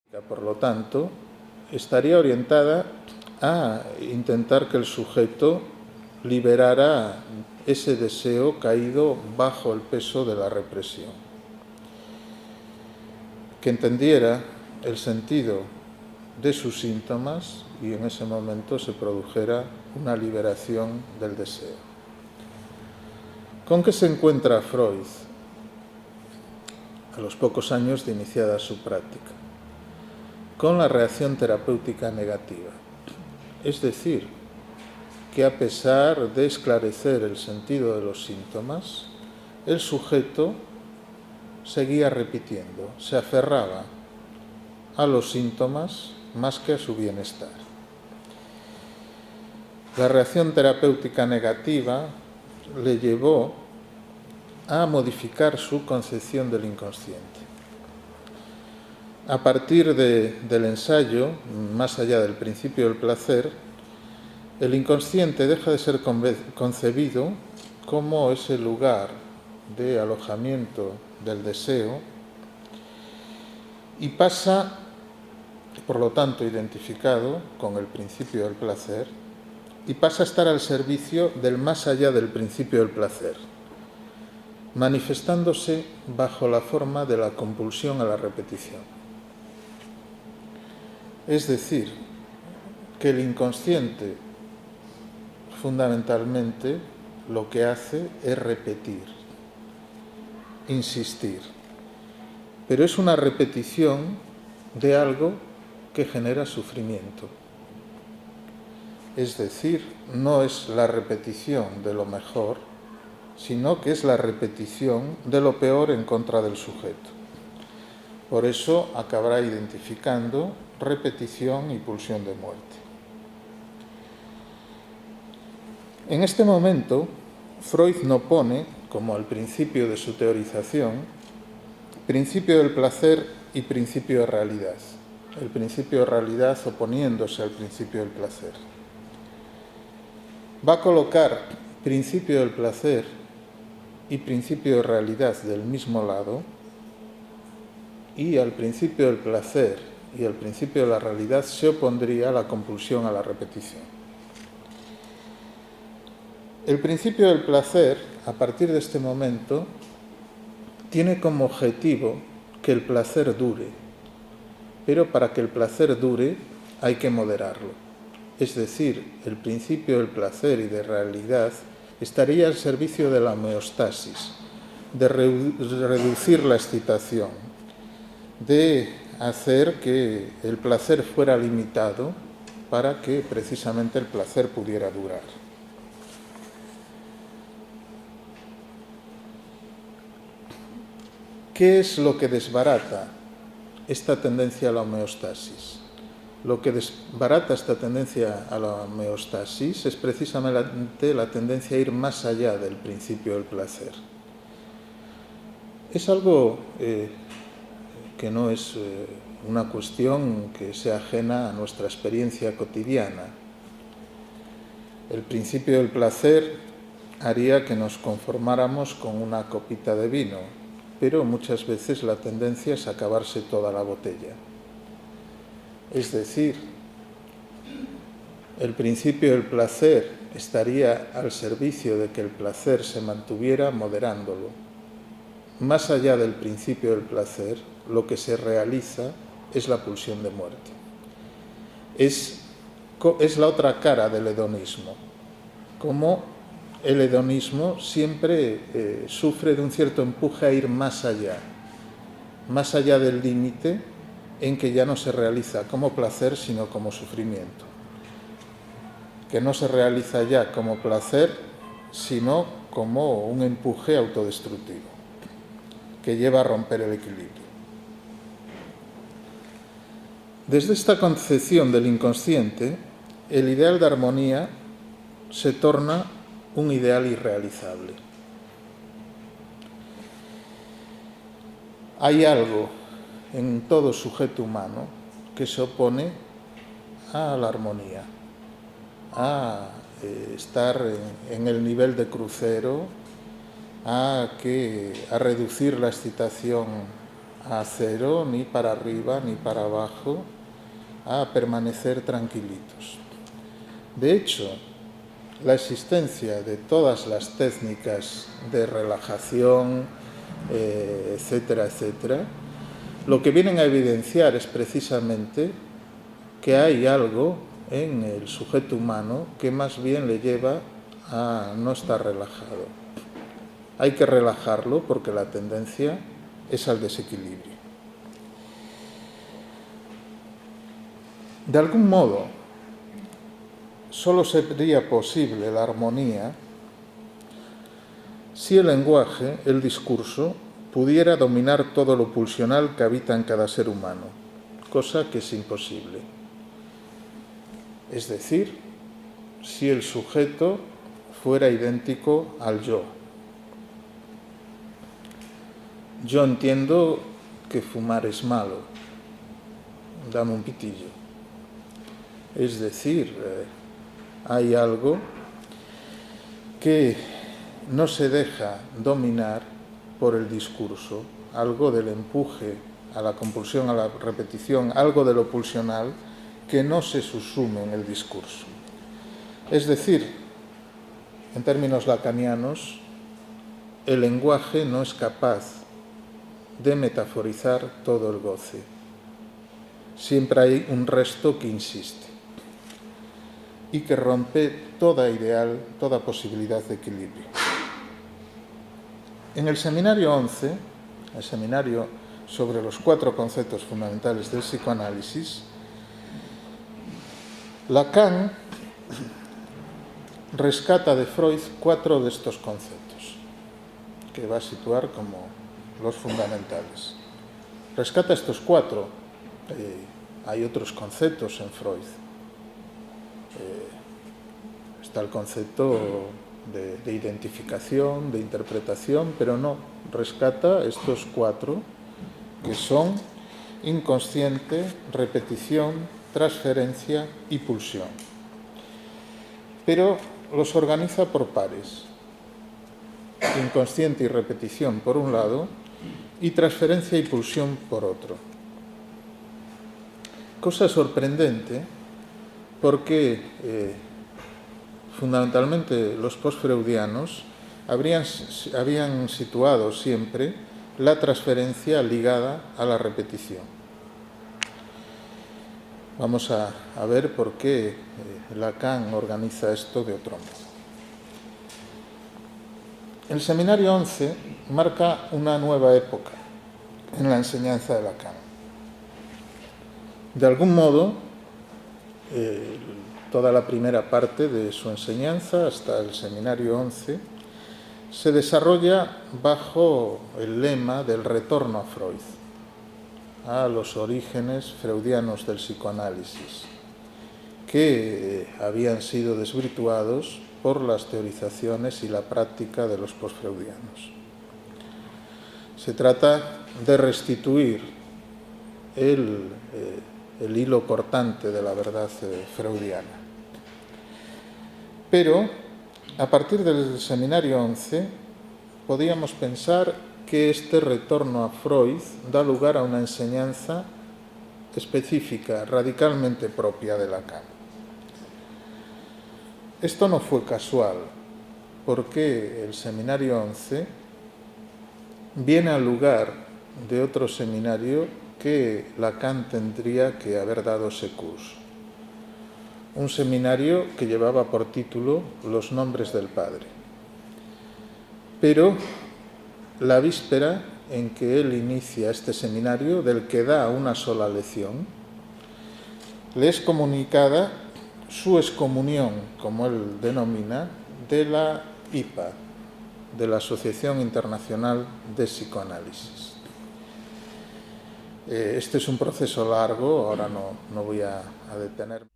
Por lo tanto, estaría orientada a intentar que el sujeto liberara ese deseo caído bajo el peso de la represión, que entendiera el sentido de sus síntomas y en ese momento se produjera una liberación del deseo. ¿Con qué se encuentra Freud a los pocos años de iniciada su práctica? Con la reacción terapéutica negativa. Es decir, que a pesar de esclarecer el sentido de los síntomas, el sujeto seguía repitiendo, se aferraba a los síntomas más que a su bienestar. La reacción terapéutica negativa le llevó a modificar su concepción del inconsciente. A partir del ensayo, más allá del principio del placer, el inconsciente deja de ser concebido como ese lugar de alojamiento del deseo y pasa, por lo tanto, identificado con el principio del placer y pasa a estar al servicio del más allá del principio del placer, manifestándose bajo la forma de la compulsión a la repetición. Es decir, que el inconsciente fundamentalmente lo que hace es repetir, insistir, pero es una repetición de algo que genera sufrimiento. Es decir, no es la repetición de lo mejor, sino que es la repetición de lo peor en contra del sujeto. Por eso acabará identificando repetición y pulsión de muerte. En este momento, Freud no pone, como al principio de su teorización, principio del placer y principio de realidad. El principio de realidad oponiéndose al principio del placer. Va a colocar principio del placer y principio de realidad del mismo lado, y al principio del placer y al principio de la realidad se opondría la compulsión a la repetición. El principio del placer, a partir de este momento, tiene como objetivo que el placer dure, pero para que el placer dure hay que moderarlo. Es decir, el principio del placer y de realidad estaría al servicio de la homeostasis, de reducir la excitación, de hacer que el placer fuera limitado para que precisamente el placer pudiera durar. ¿Qué es lo que desbarata esta tendencia a la homeostasis? Lo que desbarata esta tendencia a la homeostasis es precisamente la tendencia a ir más allá del principio del placer. Es algo que no es una cuestión que sea ajena a nuestra experiencia cotidiana. El principio del placer haría que nos conformáramos con una copita de vino, pero muchas veces la tendencia es acabarse toda la botella. Es decir, el principio del placer estaría al servicio de que el placer se mantuviera moderándolo. Más allá del principio del placer, lo que se realiza es la pulsión de muerte. Es la otra cara del hedonismo. Como el hedonismo siempre sufre de un cierto empuje a ir más allá del límite en que ya no se realiza como placer, sino como sufrimiento. Que no se realiza ya como placer, sino como un empuje autodestructivo, que lleva a romper el equilibrio. Desde esta concepción del inconsciente, el ideal de armonía se torna un ideal irrealizable. Hay algo en todo sujeto humano que se opone a la armonía, a estar en el nivel de crucero, a reducir la excitación a cero, ni para arriba, ni para abajo, a permanecer tranquilitos. De hecho, la existencia de todas las técnicas de relajación, etcétera, etcétera, lo que vienen a evidenciar es precisamente que hay algo en el sujeto humano que más bien le lleva a no estar relajado. Hay que relajarlo porque la tendencia es al desequilibrio. De algún modo, solo sería posible la armonía si el lenguaje, el discurso, pudiera dominar todo lo pulsional que habita en cada ser humano, cosa que es imposible. Es decir, si el sujeto fuera idéntico al yo. Yo entiendo que fumar es malo, dame un pitillo. Es decir, hay algo que no se deja dominar por el discurso, algo del empuje a la compulsión, a la repetición, algo de lo pulsional que no se subsume en el discurso. Es decir, en términos lacanianos, el lenguaje no es capaz de metaforizar todo el goce. Siempre hay un resto que insiste y que rompe toda ideal, toda posibilidad de equilibrio. En el seminario 11, el seminario sobre los 4 conceptos fundamentales del psicoanálisis, Lacan rescata de Freud 4 de estos conceptos, que va a situar como los fundamentales. Rescata estos 4. Hay otros conceptos en Freud. Está el concepto de identificación, de interpretación, pero no, rescata estos 4 que son inconsciente, repetición, transferencia y pulsión. Pero los organiza por pares. Inconsciente y repetición por un lado y transferencia y pulsión por otro. Cosa sorprendente porque fundamentalmente los postfreudianos habían situado siempre la transferencia ligada a la repetición. Vamos a ver por qué Lacan organiza esto de otro modo. El seminario 11 marca una nueva época en la enseñanza de Lacan. De algún modo, toda la primera parte de su enseñanza, hasta el seminario 11, se desarrolla bajo el lema del retorno a Freud, a los orígenes freudianos del psicoanálisis, que habían sido desvirtuados por las teorizaciones y la práctica de los postfreudianos. Se trata de restituir el hilo cortante de la verdad freudiana. Pero, a partir del seminario 11, podíamos pensar que este retorno a Freud da lugar a una enseñanza específica, radicalmente propia de Lacan. Esto no fue casual, porque el seminario 11 viene al lugar de otro seminario que Lacan tendría que haber dado ese curso. Un seminario que llevaba por título Los nombres del Padre. Pero la víspera en que él inicia este seminario, del que da una sola lección, le es comunicada su excomunión, como él denomina, de la IPA, de la Asociación Internacional de Psicoanálisis. Este es un proceso largo, ahora no voy a detenerme.